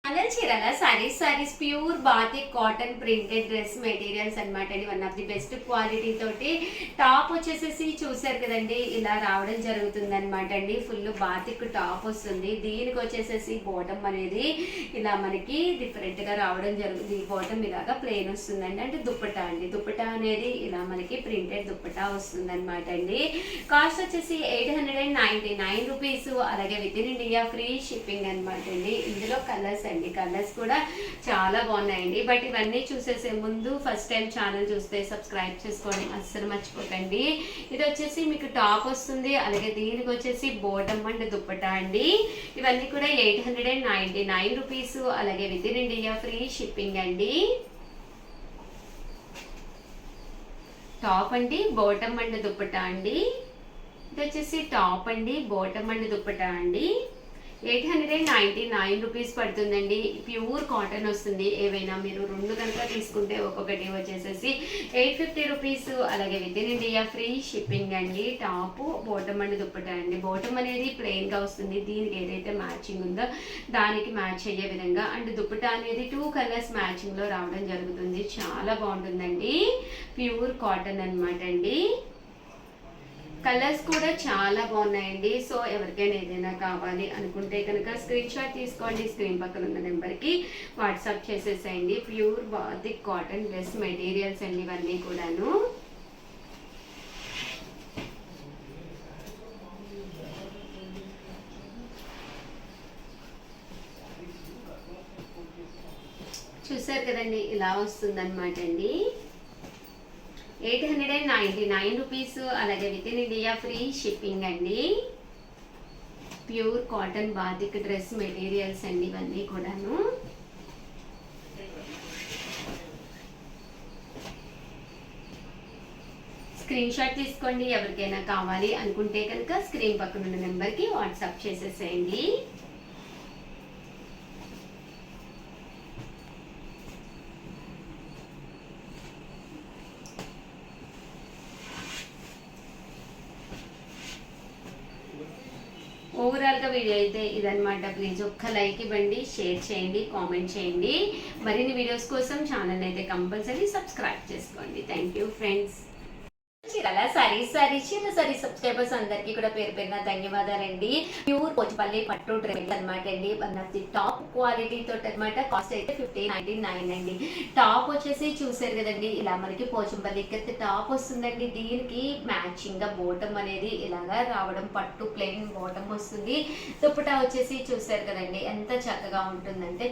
Chirala saris pure batik cotton printed dress materials అనమాట అండి. One of the best quality తోటి top వచ్చేసేసి చూసారు కదండి, ఇలా రావడం జరుగుతుంది అనమాట అండి. ఫుల్ బాతిక్ టాప్ వస్తుంది. దీనికి వచ్చేసేసి బాటమ్ అనేది ఇలా మనకి డిఫరెంట్ గా రావడం జరుగుతుంది. బాటమ్ ఇలాగా ప్లెయిన్ వస్తుందండి. అంటే దుప్పటా అండి, దుప్పటా అనేది ఇలా మనకి ప్రింటెడ్ దుప్పటా వస్తుంది అనమాట అండి. కాస్ట్ వచ్చేసి 899 రూపీస్. అలాగే with in India free shipping అనమాట అండి. ఇందులో కలర్స్ అండి, కలర్స్ కూడా చాలా బాగున్నాయండి. బట్ ఇవన్నీ చూసేసే ముందు ఫస్ట్ టైం ఛానల్ చూస్తే సబ్స్క్రైబ్ చేసుకోండి, అస్సలు మర్చిపోకండి. ఇది వచ్చేసి మీకు టాప్ వస్తుంది. అలాగే దీనికి వచ్చేసి బాటమ్ అండ్ దుప్పటా అండి. ఇవన్నీ కూడా 899 రూపీస్. అలాగే with in India free shipping అండి. టాప్ అండి, బాటమ్ అండ్ దుప్పటా అండి. ఇది వచ్చేసి టాప్ అండి, బాటమ్ అండ్ దుప్పటా అండి. 899 రూపీస్ పడుతుందండి. ప్యూర్ కాటన్ వస్తుంది. ఏవైనా మీరు రెండు కనుక తీసుకుంటే ఒక్కొక్కటి వచ్చేసేసి 850 రూపీస్. అలాగే with in India free shipping అండి. టాప్ బాటమ్ అండ్ దుప్పటా అండి. బాటమ్ అనేది ప్లెయిన్ గా వస్తుంది. దీనికి ఏదైతే మ్యాచింగ్ ఉందో దానికి మ్యాచ్ అయ్యే విధంగా. అండ్ దుప్పటా అనేది 2 కలర్స్ మ్యాచింగ్ లో రావడం జరుగుతుంది. చాలా బాగుంటుందండి. ప్యూర్ కాటన్ అనమాట అండి. కలర్స్ కూడా చాలా బాగున్నాయండి. సో ఎవరికైనా ఏదైనా కావాలి అనుకుంటే కనుక స్క్రీన్ షాట్ తీసుకోండి. స్క్రీన్ పక్కన ఉన్న నెంబర్కి వాట్సాప్ చేసేసేయండి. Pure batik cotton dress materials అండి ఇవన్నీ కూడాను. చూసారు కదండి, ఇలా వస్తుందన్నమాట అండి. 899 రూపీస్. అలాగే with in India free shipping అండి. Pure cotton batik dress materials అండి ఇవన్నీ కూడాను. స్క్రీన్ షాట్ తీసుకోండి. ఎవరికైనా కావాలి అనుకుంటే కనుక స్క్రీన్ పక్కన ఉన్న నెంబర్కి వాట్సాప్ చేసేసేయండి. ఓవరాల్ గా వీడియో అయితే ఇదనమాట. ప్లీజ్ ఒక్క లైక్ ఇవ్వండి, షేర్ చేయండి, కామెంట్ చేయండి. మరిన్ని వీడియోస్ కోసం ఛానల్ అయితే కంపల్సరీ సబ్స్క్రైబ్ చేసుకోండి. Thank you friends. Chirala saris subscribers అందరికీ కూడా పేరు పేరున ధన్యవాదాలండి. ప్యూర్ పోచపల్లి పట్టు డ్రెస్ అనమాట అండి. One of the top quality తోటి అనమాట. కాస్ట్ అయితే 1599 అండి. టాప్ వచ్చేసి చూసారు కదండి, ఇలా మనకి పోచంపల్లి టాప్ వస్తుందండి. దీనికి మ్యాచింగ్ గా బోటం అనేది ఇలాగా రావడం, పట్టు ప్లెయిన్ బోటం వస్తుంది. దుప్పటా వచ్చేసి చూసారు కదండి ఎంత చక్కగా ఉంటుందంటే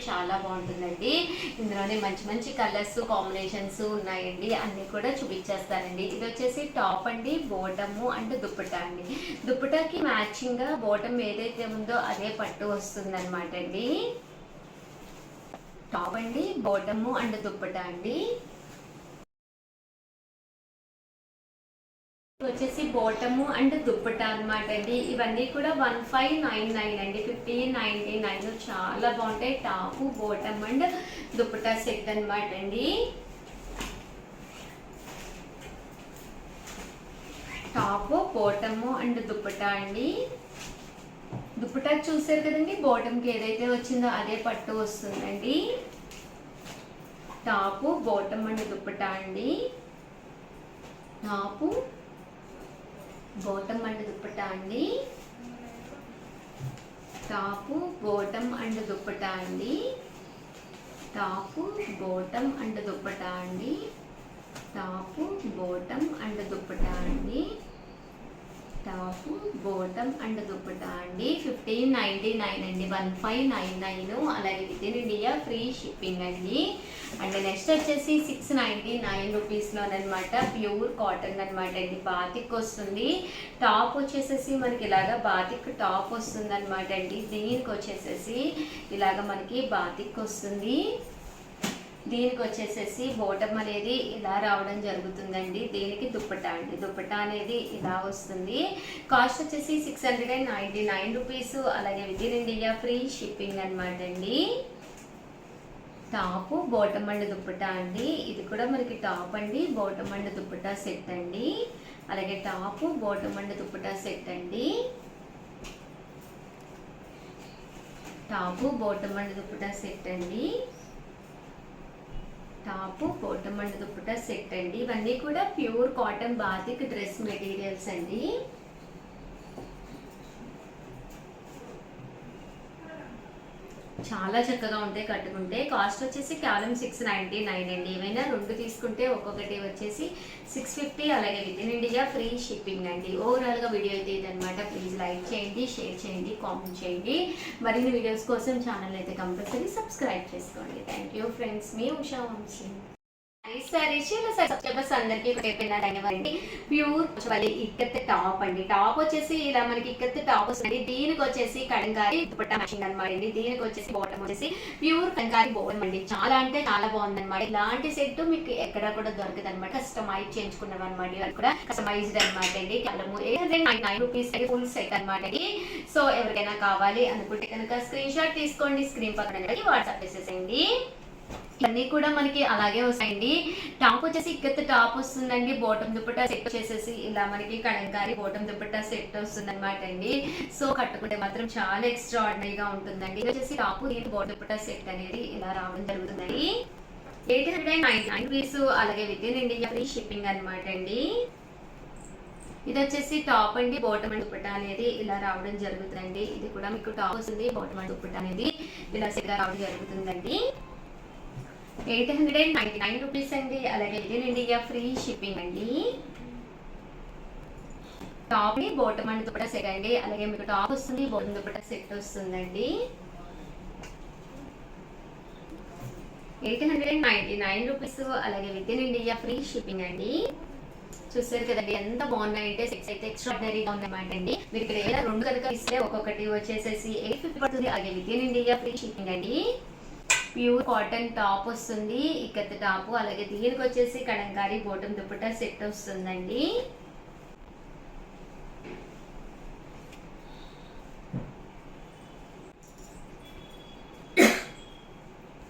చాలా బాగుంటుందండి. ఇందులోనే మంచి మంచి కలర్స్ కాంబినేషన్స్ ఉన్నాయండి. అన్ని కూడా చూపించేస్తారండి. ఇది వచ్చేసి టాప్ అండి, బోటము అండ్ దుప్పటా అండి. దుప్పటాకి మ్యాచింగ్ గా బోటం ఏదైతే ఉందో అదే పట్టు వస్తుంది అనమాట అండి. టాప్ అండి, బోటము అండ్ దుప్పటా అండి. వచ్చేసి బోటము అండ్ దుప్పటా అనమాట అండి. ఇవన్నీ కూడా 1599 అండి. 1599 చాలా బాగుంటాయి. Top bottom and dupatta set అనమాట అండి. టాప్ బాటమ్ అండ్ దుప్పటా అండి. దుప్పటా చూసారు కదండి, బాటమ్కి ఏదైతే వచ్చిందో అదే పట్టు వస్తుందండి. టాప్ బాటమ్ అండ్ దుప్పటా అండి. టాప్ బాటమ్ అండ్ దుప్పటా అండి. టాప్ బాటమ్ అండ్ దుప్పటా అండి. టాప్ బాటమ్ అండ్ దుప్పటా అండి. టాప్ బాటమ్ అండ్ దుప్పటా అండి. టాప్ బాటమ్ అండ్ దుప్పటా అండి. 1599 అండి. 1599. అలాగే with in India free shipping అండి. అండ్ నెక్స్ట్ వచ్చేసి 699 రూపీస్లోనమాట. ప్యూర్ కాటన్ అనమాట అండి. బాతిక్ వస్తుంది. టాప్ వచ్చేసేసి మనకి ఇలాగా బాతిక్ టాప్ వస్తుంది అనమాట అండి. దీనికి వచ్చేసేసి ఇలాగ మనకి బాతిక్ వస్తుంది. దీనికి వచ్చేసేసి బోటమ్ అనేది ఇలా రావడం జరుగుతుందండి. దీనికి దుప్పటా అండి. దుప్పటా అనేది ఇలా వస్తుంది. కాస్ట్ వచ్చేసి 699 రూపీస్. అలాగే with in India free shipping అనమాట అండి. టాప్ బాటమ్ అండ్ దుప్పటా అండి. ఇది కూడా మనకి టాప్ అండి, బాటమ్ అండ్ దుప్పటా సెట్ అండి. అలాగే top bottom and dupatta set అండి. Top bottom and dupatta set అండి. Top bottom and dupatta set అండి. ఇవన్నీ కూడా pure cotton batik dress materials అండి. చాలా చక్కగా ఉంటాయి కట్టుకుంటే. కాస్ట్ వచ్చేసి కేవలం 699 అండి. ఏమైనా రెండు తీసుకుంటే ఒక్కొక్కటి వచ్చేసి 650, అలాగే with in India free shipping అండి. ఓవరాల్గా వీడియో అయితే ఇదనమాట. ప్లీజ్ లైక్ చేయండి, షేర్ చేయండి, కామెంట్ చేయండి. మరిన్ని వీడియోస్ కోసం ఛానల్ అయితే కంపల్సరీ సబ్స్క్రైబ్ చేసుకోండి. థ్యాంక్ యూ ఫ్రెండ్స్, మీ ఉషా వంశీ. సబ్స్క్రైబర్స్ అందరికీ ధన్యవాదాలు. ప్యూర్ ఇక్కత్ టాప్ అండి. టాప్ వచ్చేసి ఇలా మనకి ఇక్కత్ టాప్ వస్తుంది. దీనికి వచ్చేసి కలంకారీ దుపట్టా మ్యాచింగ్ అనమాట అండి. దీనికి వచ్చేసి బాటమ్ వచ్చేసి ప్యూర్ కలంకారీ బాటమ్ అండి. చాలా అంటే చాలా బాగుంది అనమాట. ఇలాంటి సెట్ మీకు ఎక్కడ కూడా దొరకదు అనమాట. కస్టమైజ్ చేయించుకున్నాం అనమాట. అది కూడా కస్టమైజ్డ్ అనమాట అండి. కేవలం 899 రూపీస్ ఫుల్ సెట్ అనమాట అండి. సో ఎవరికైనా కావాలి అనుకుంటే కనుక స్క్రీన్ షాట్ తీసుకోండి, స్క్రీన్ పక్కన వాట్సాప్ చేసేసేయండి. ఇవన్నీ కూడా మనకి అలాగే వస్తాయండి. టాప్ వచ్చేసి ఇక్కత్ టాప్ వస్తుందండి. బాటమ్ దుపట్టా సెట్ చేసేసి ఇలా మనకి కలంకారీ బాటమ్ దుపట్టా సెట్ వస్తుంది అనమాట అండి. సో కట్టుకుంటే మాత్రం చాలా ఎక్స్ట్రా ఆర్డినరీగా ఉంటుందండి. ఇది వచ్చేసి టాప్ బాటమ్ దుపట్టా సెట్ అనేది ఇలా రావడం జరుగుతుందండి. 899 రూపీస్, అలాగే with in India free shipping అనమాట అండి. ఇది వచ్చేసి టాప్ అండి. బాటమ్ అండ్ దుపట్టా అనేది ఇలా రావడం జరుగుతుందండి. ఇది కూడా మీకు టాప్ వస్తుంది, బాటమ్ అండ్ దుపట్టా అనేది ఇలా సెట్ గా రావడం జరుగుతుందండి. 899 రూపీస్ అండి, అలాగే with in India free shipping అండి. టాప్ ని బాటమ్ అండ్ దుపట్టా సెట్ అండి. అలాగే మీకు టాప్ వస్తుంది, బాటమ్ దుపట్టా సెట్ వస్తుందండి. 899 రూపీస్, అలాగే with in India free shipping అండి. చూసారు కదండి ఎంత బాగున్నాయంటే. సెక్స్ అయితే ఎక్స్ట్రాడినరీగా ఉందన్నమాట అండి. మీరు ఇక్కడ ఏదైనా రెండు కనుక ఇస్తే ఒక్కొక్కటి వచ్చేసేసి 850 పడుతుంది, అలాగే with in India free shipping అండి. ప్యూర్ కాటన్ టాప్ వస్తుంది, ఇక్కత్ టాప్, అలాగే దీనికి వచ్చేసి కలంకారీ బాటమ్ దుపట్టా సెట్ వస్తుందండి.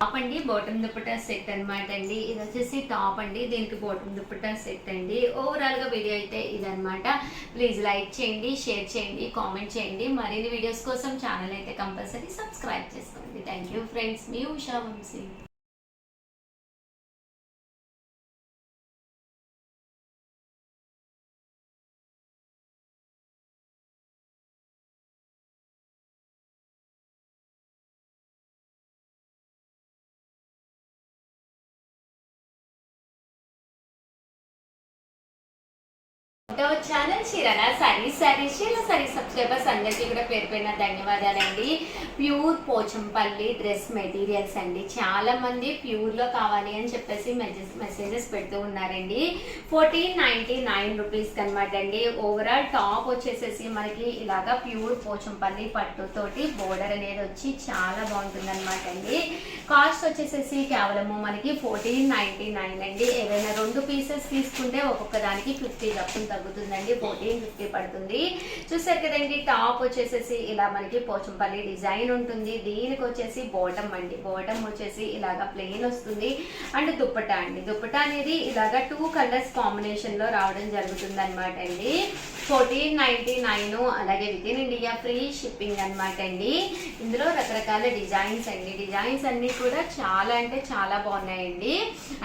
టాప్ అండి, బాటమ్ దుపట్టా సెట్ అనమాట అండి. ఇది వచ్చేసి టాప్ అండి, దీనికి బాటమ్ దుపట్టా సెట్ అండి. ఓవరాల్ గా వీడియో అయితే ఇదనమాట. ప్లీజ్ లైక్ చేయండి, షేర్ చేయండి, కామెంట్ చేయండి. మరిన్ని వీడియోస్ కోసం ఛానల్ అయితే కంపల్సరీ సబ్స్క్రైబ్ చేసుకోండి. థ్యాంక్ యూ ఫ్రెండ్స్, మీ ఉషా వంశీ. ఛానల్ చీరల సారీ సబ్స్క్రైబర్స్ అందరికీ కూడా పేరు పైన ధన్యవాదాలండి. ప్యూర్ పోచంపల్లి డ్రెస్ మెటీరియల్స్ అండి. చాలా మంది ప్యూర్ లో కావాలి అని చెప్పేసి మెసేజెస్ పెడుతూ ఉన్నారండి. 1499 రూపీస్ అనమాట అండి. ఓవరాల్ టాప్ వచ్చేసేసి మనకి ఇలాగా ప్యూర్ పోచంపల్లి పట్టుతోటి బోర్డర్ అనేది వచ్చి చాలా బాగుంటుంది అనమాట అండి. కాస్ట్ వచ్చేసేసి కేవలము మనకి 1499 అండి. ఏదైనా రెండు పీసెస్ తీసుకుంటే ఒక్కొక్క దానికి 50 తగ్గుతుందండి. 1450 పడుతుంది. చూసారు కదండి. టాప్ వచ్చేసేసి ఇలా మనకి పోచంపల్లి డిజైన్ ఉంటుంది. దీనికి వచ్చేసి బాటమ్ అండి. బాటమ్ వచ్చేసి ఇలాగా ప్లెయిన్ వస్తుంది. అండ్ దుప్పటా అండి. దుప్పటా అనేది ఇలాగా 2 కలర్స్ కాంబినేషన్ లో రావడం జరుగుతుంది అనమాట అండి. 1499, అలాగే with in India free shipping అనమాట అండి. ఇందులో రకరకాల డిజైన్స్ అండి. డిజైన్స్ అన్ని కూడా చాలా అంటే చాలా బాగున్నాయండి.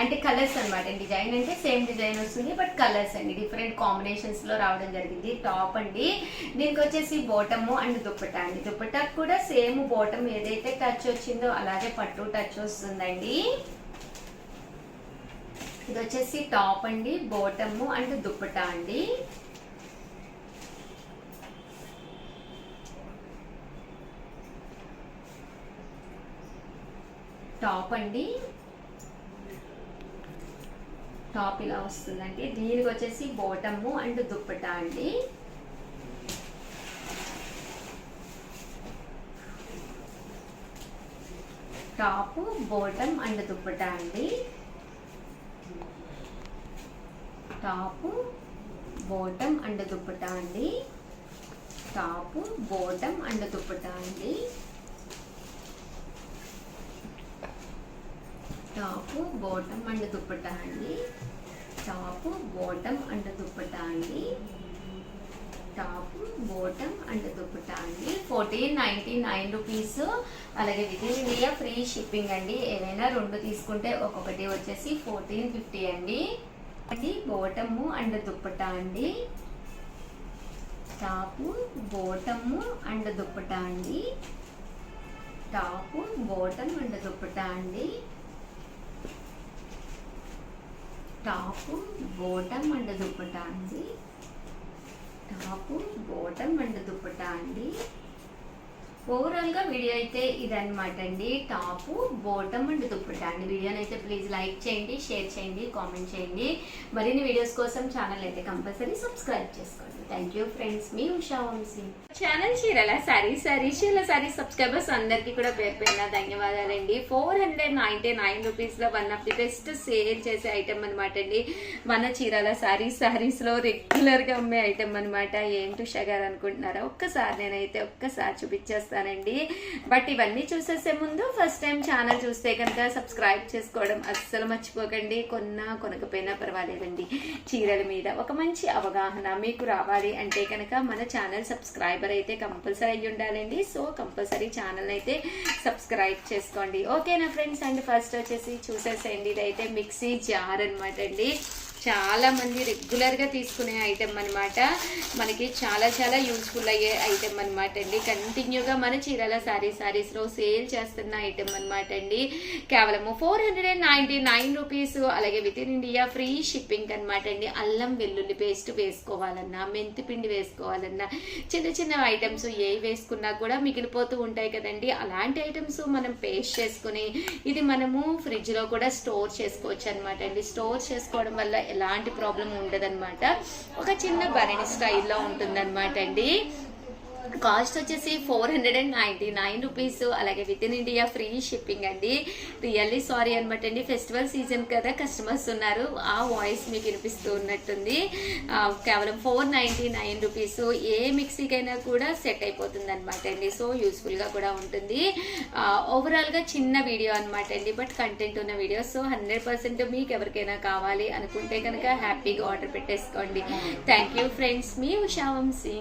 అంటే కలర్స్ అనమాట. డిజైన్ అంటే సేమ్ డిజైన్ వస్తుంది, బట్ కలర్స్ అండి డిఫరెంట్ కాంబినేషన్స్ లో రావడం జరిగింది. టాప్ అండి. దీనికి వచ్చేసి బాటమ్ అండ్ దుప్పటా అండి. దుప్పటా కూడా సేమ్ బాటమ్ ఏదైతే టచ్ వచ్చిందో అలాగే పట్టు టచ్ వస్తుందండి. ఇది వచ్చేసి టాప్ అండి, బాటమ్ అండ్ దుప్పటా అండి. టాప్ అండి. టాప్ ఇలా వస్తుందండి. దీనికి వచ్చేసి బాటమ్ అండ్ దుప్పటా అండి. టాప్, బాటమ్ అండ్ దుప్పటా అండి. టాప్, బాటమ్ అండ్ దుప్పటా అండి. టాప్, బాటమ్ అండ్ దుప్పటా అండి. టాప్, బాటమ్ అండ్ దుప్పటా అండి. టాప్, బాటమ్ అండ్ దుప్పటా అండి. టాప్ బాటమ్ అండ్ దుపట్టా అండి 1499 రూపీస్. అలాగే with in India free shipping అండి. ఏవైనా 2 తీసుకుంటే ఒక్కొక్కటి వచ్చేసి 1450 అండి. అది బాటమ్ అండ్ దుపట్టా అండి. టాప్ బాటమ్ అండ్ దుపట్టా అండి. టాప్ బాటమ్ అండ్ దుపట్టా అండి. టాప్ బాటమ్ అండ్ దుపట్టా అండి. టాప్ బాటమ్ అండ్ దుపట్టా అండి. ఓవరాల్గా వీడియో అయితే ఇదన్నమాట అండి. టాప్ బాటమ్ అండ్ దుపట్టా అండి. వీడియోని అయితే ప్లీజ్ లైక్ చేయండి, షేర్ చేయండి, కామెంట్ చేయండి. మరిన్ని వీడియోస్ కోసం ఛానల్ అయితే కంపల్సరీ సబ్స్క్రైబ్ చేసుకోండి. థ్యాంక్ యూ ఫ్రెండ్స్, మీ ఉషా వంశీ. ఛానల్ చీరల సారీస్ సబ్స్క్రైబర్స్ అందరికీ కూడా పేరు పేరున ధన్యవాదాలండి. 499 రూపీస్లో one of the best sale చేసే ఐటమ్ అనమాట అండి. మన చీరల సారీస్లో రెగ్యులర్గా అమ్మే ఐటమ్ అనమాట. ఏంటి ఉషా గారు అనుకుంటున్నారా? ఒక్కసారి చూపించేస్తానండి. బట్ ఇవన్నీ చూసేసే ముందు ఫస్ట్ టైం ఛానల్ చూస్తే కనుక సబ్స్క్రైబ్ చేసుకోవడం అస్సలు మర్చిపోకండి. కొనకపోయినా పర్వాలేదండి. చీరల మీద ఒక మంచి అవగాహన మీకు రావాలి అంటే కనుక మన ఛానల్ సబ్స్క్రైబర్ అయితే కంపల్సరీ అయ్యి ఉండాలండి. సో కంపల్సరీ ఛానల్ అయితే సబ్స్క్రైబ్ చేసుకోండి. ఓకేనా ఫ్రెండ్స్? అండ్ ఫస్ట్ వచ్చేసి చూసేసేయండి. ఇదైతే మిక్సీ జార్ అనమాట అండి. చాలా మంది రెగ్యులర్గా తీసుకునే ఐటెం అనమాట. మనకి చాలా యూస్ఫుల్ అయ్యే ఐటెం అనమాట అండి. కంటిన్యూగా మన చీరల సారీస్లో సేల్ చేస్తున్న ఐటెం అనమాట అండి. కేవలము 499 రూపీస్. అలాగే with in India free shipping అనమాట అండి. అల్లం వెల్లుల్లి పేస్ట్ వేసుకోవాలన్నా, మెంతి పిండి వేసుకోవాలన్నా, చిన్న ఐటమ్స్ ఏవి వేసుకున్నా కూడా మిగిలిపోతూ ఉంటాయి కదండి. అలాంటి ఐటమ్స్ మనం పేస్ట్ చేసుకుని ఇది మనము ఫ్రిడ్జ్లో కూడా స్టోర్ చేసుకోవచ్చు అనమాట అండి. స్టోర్ చేసుకోవడం వల్ల ఎలాంటి ప్రాబ్లం ఉండదన్నమాట. ఒక చిన్న భరణి స్టైల్లో ఉంటుందన్నమాట అండి. కాస్ట్ వచ్చేసి 499 రూపీస్. అలాగే with in India free shipping అండి. రియల్లీ సారీ అనమాట అండి. ఫెస్టివల్ సీజన్ కదా, కస్టమర్స్ ఉన్నారు, ఆ వాయిస్ మీకు వినిపిస్తూ ఉన్నట్టుంది. కేవలం 499 రూపీస్. ఏ మిక్సీకైనా కూడా సెట్ అయిపోతుంది అనమాట అండి. సో యూస్ఫుల్గా కూడా ఉంటుంది. ఓవరాల్గా చిన్న వీడియో అనమాట అండి, బట్ కంటెంట్ ఉన్న వీడియో. సో 100% మీకు ఎవరికైనా కావాలి అనుకుంటే కనుక హ్యాపీగా ఆర్డర్ పెట్టేసుకోండి. థ్యాంక్ యూ ఫ్రెండ్స్, మీ ఉషా వంశీ.